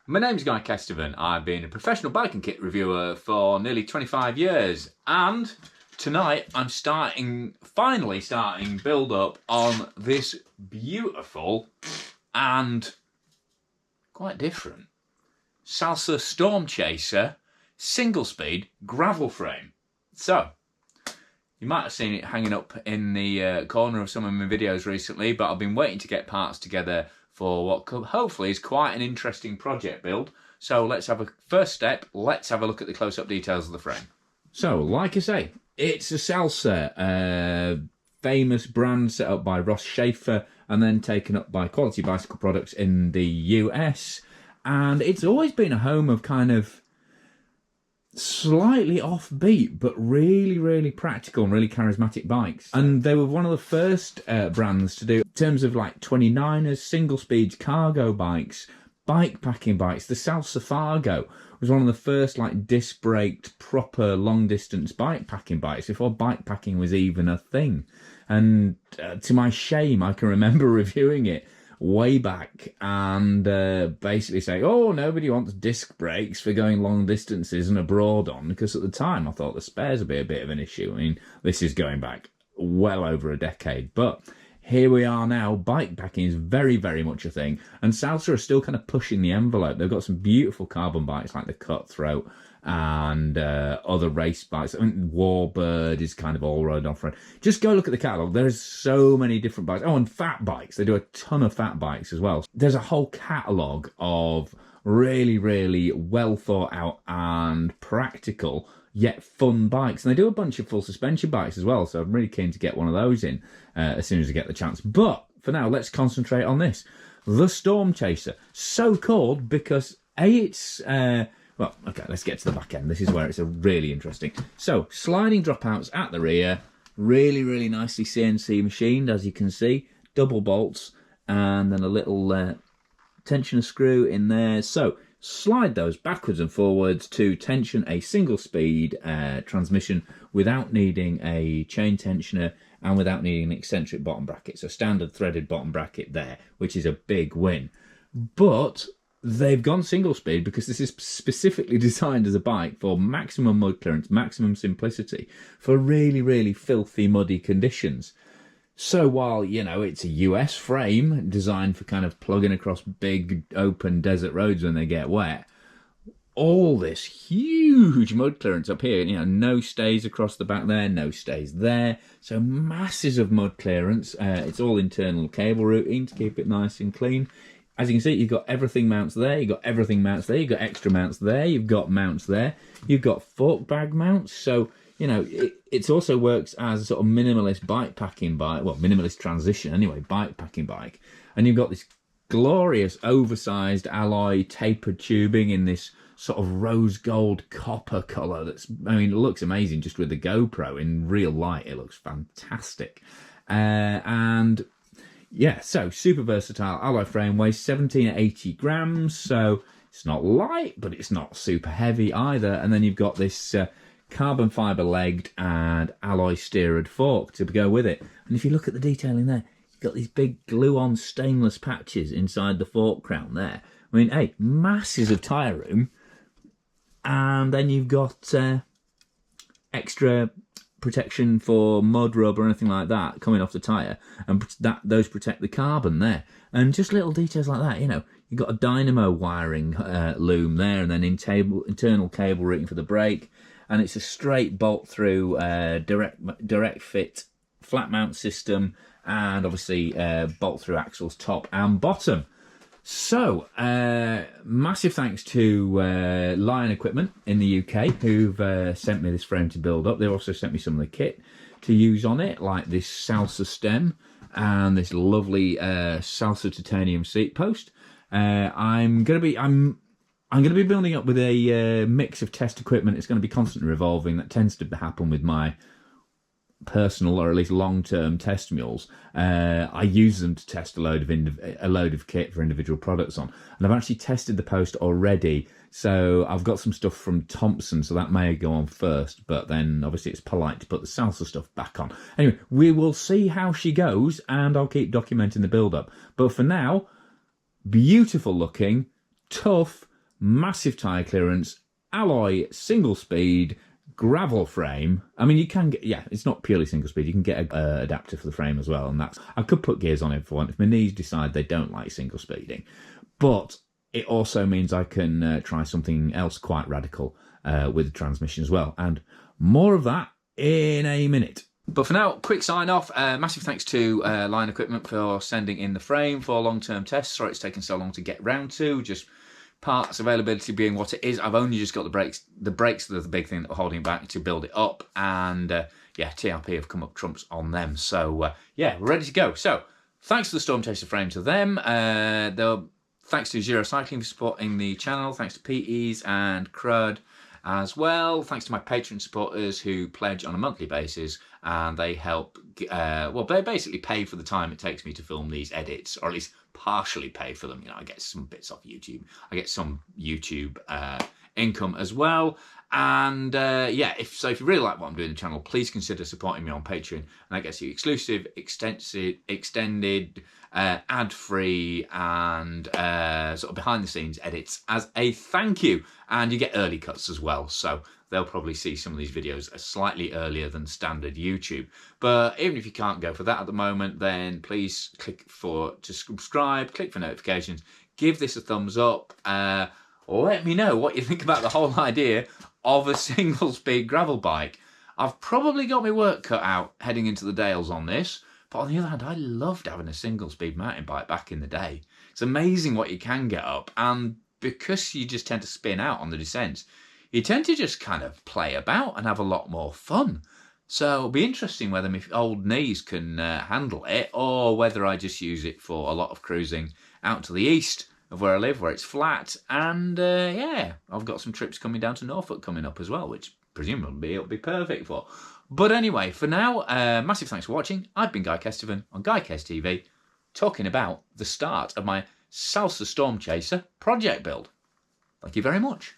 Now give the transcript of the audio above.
My name's Guy Kestevan. I've been a professional bike and kit reviewer for nearly 25 years, and tonight I'm finally starting build up on this beautiful and quite different Salsa Stormchaser single speed gravel frame. So, you might have seen it hanging up in the corner of some of my videos recently, but I've been waiting to get parts together for what hopefully is quite an interesting project build. So let's have a first step. Let's have a look at the close-up details of the frame. So, like I say, it's a Salsa, famous brand set up by Ross Schaefer and then taken up by Quality Bicycle Products in the US. And it's always been a home of kind of slightly offbeat but really practical and really charismatic bikes, and they were one of the first brands to do, in terms of like 29ers, single speeds, cargo bikes, bike packing bikes. The Salsa Fargo was one of the first like disc braked proper long distance bike packing bikes before bike packing was even a thing. And to my shame, I can remember reviewing it way back and basically saying, oh, nobody wants disc brakes for going long distances and abroad on, because at the time I thought the spares would be a bit of an issue. I mean, this is going back well over a decade, but here we are now. Bike packing is very much a thing, and Salsa are still kind of pushing the envelope. They've got some beautiful carbon bikes like the Cutthroat and other race bikes. I mean, Warbird is kind of all-road off-road. Just go look at the catalogue. There's so many different bikes. Oh, and fat bikes. They do a ton of fat bikes as well. There's a whole catalogue of really well thought out and practical yet fun bikes. And they do a bunch of full suspension bikes as well, so I'm really keen to get one of those in as soon as I get the chance. But for now, let's concentrate on this. The Stormchaser. So called because it's... well, okay, let's get to the back end. This is where it's a really interesting. So, sliding dropouts at the rear, really nicely CNC machined, as you can see. Double bolts, and then a little tensioner screw in there. So, slide those backwards and forwards to tension a single speed transmission without needing a chain tensioner and without needing an eccentric bottom bracket. So, standard threaded bottom bracket there, which is a big win. But they've gone single speed because this is specifically designed as a bike for maximum mud clearance, maximum simplicity, for really filthy, muddy conditions. So while, you know, it's a US frame designed for kind of plugging across big open desert roads when they get wet, all this huge mud clearance up here, you know, no stays across the back there, no stays there, so masses of mud clearance. It's all internal cable routing to keep it nice and clean. As you can see, you've got everything mounts there, you've got everything mounts there, you've got extra mounts there, you've got mounts there, you've got fork bag mounts. So, you know, it also works as a sort of minimalist bike packing bike, well, minimalist transition anyway, bike packing bike. And you've got this glorious oversized alloy tapered tubing in this sort of rose gold copper colour that's, I mean, it looks amazing just with the GoPro. In real light, it looks fantastic. And yeah, so super versatile alloy frame, weighs 1780 grams, so it's not light, but it's not super heavy either. And then you've got this carbon fibre legged and alloy steered fork to go with it. And if you look at the detail in there, you've got these big glue-on stainless patches inside the fork crown there. I mean, hey, masses of tyre room. And then you've got extra protection for mud, rub or anything like that coming off the tyre, and those protect the carbon there. And just little details like that, you know, you've got a dynamo wiring loom there, and then internal cable routing for the brake, and it's a straight bolt through direct fit flat mount system, and obviously bolt through axles top and bottom. So, massive thanks to Lion Equipment in the UK, who've sent me this frame to build up. They've also sent me some of the kit to use on it, like this Salsa stem and this lovely Salsa titanium seat post. I'm gonna be building up with a mix of test equipment. It's going to be constantly revolving. That tends to happen with my personal, or at least long-term test mules. I use them to test a load of kit for individual products on, and I've actually tested the post already. So I've got some stuff from Thompson, so that may go on first, but then obviously it's polite to put the Salsa stuff back on. Anyway, we will see how she goes, and I'll keep documenting the build-up. But for now, beautiful looking, tough, massive tyre clearance, alloy, single speed, gravel frame. I mean, you can get, yeah, it's not purely single speed. You can get a adapter for the frame as well, and that's, I could put gears on it if I want, if my knees decide they don't like single speeding. But it also means I can try something else quite radical with the transmission as well, and more of that in a minute. But for now, quick sign off. Massive thanks to Line Equipment for sending in the frame for long-term tests. Sorry it's taken so long to get round to, just parts availability being what it is. I've only just got the brakes. The brakes are the big thing that are holding back to build it up, and yeah, TRP have come up trumps on them. So yeah, we're ready to go. So thanks to the Stormchaser frame to them. Thanks to Zero Cycling for supporting the channel. Thanks to PEs and Crud as well. Thanks to my Patreon supporters who pledge on a monthly basis, and they help, well, they basically pay for the time it takes me to film these edits, or at least partially pay for them. You know, I get some bits off YouTube. I get some YouTube income as well. And yeah, if you really like what I'm doing on the channel, please consider supporting me on Patreon, and that gets you exclusive, extended, ad-free, and sort of behind-the-scenes edits as a thank you. And you get early cuts as well, so they'll probably see some of these videos slightly earlier than standard YouTube. But even if you can't go for that at the moment, then please click to subscribe, click for notifications, give this a thumbs up, let me know what you think about the whole idea of a single-speed gravel bike. I've probably got my work cut out heading into the Dales on this, but on the other hand, I loved having a single-speed mountain bike back in the day. It's amazing what you can get up, and because you just tend to spin out on the descents, you tend to just kind of play about and have a lot more fun. So it'll be interesting whether my old knees can handle it, or whether I just use it for a lot of cruising out to the east of where I live, where it's flat. And yeah, I've got some trips coming down to Norfolk coming up as well, which presumably it'll be perfect for. But anyway, for now, massive thanks for watching. I've been Guy Kestevan on Guy Kest TV, talking about the start of my Salsa Stormchaser project build. Thank you very much.